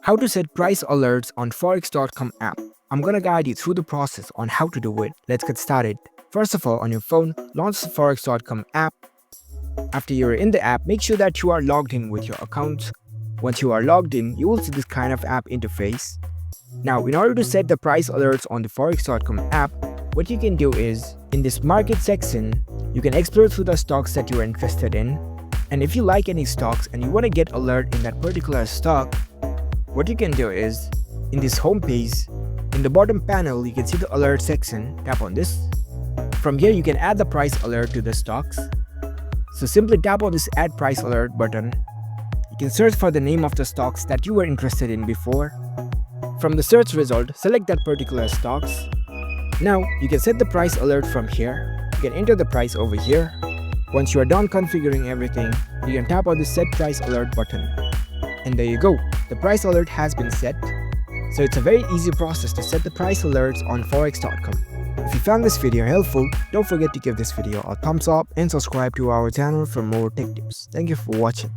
How to set price alerts on Forex.com app. I'm gonna guide you through the process on how to do it. Let's get started. First of all, on your phone, launch the Forex.com app. After you're in the app, make sure that you are logged in with your account. Once you are logged in, you will see this kind of app interface. Now, in order to set the price alerts on the Forex.com app, what you can do is, in this market section, you can explore through the stocks that you are interested in. And if you like any stocks and you want to get alert in that particular stock, what you can do is, in this home page, in the bottom panel, you can see the alert section. Tap on this. From here, you can add the price alert to the stocks. So simply tap on this add price alert button. You can search for the name of the stocks that you were interested in before. From the search result, select that particular stocks. Now, you can set the price alert from here. You can enter the price over here. Once you are done configuring everything, you can tap on the set price alert button. And there you go, the price alert has been set. So it's a very easy process to set the price alerts on Forex.com. If you found this video helpful, don't forget to give this video a thumbs up and subscribe to our channel for more tech tips. Thank you for watching.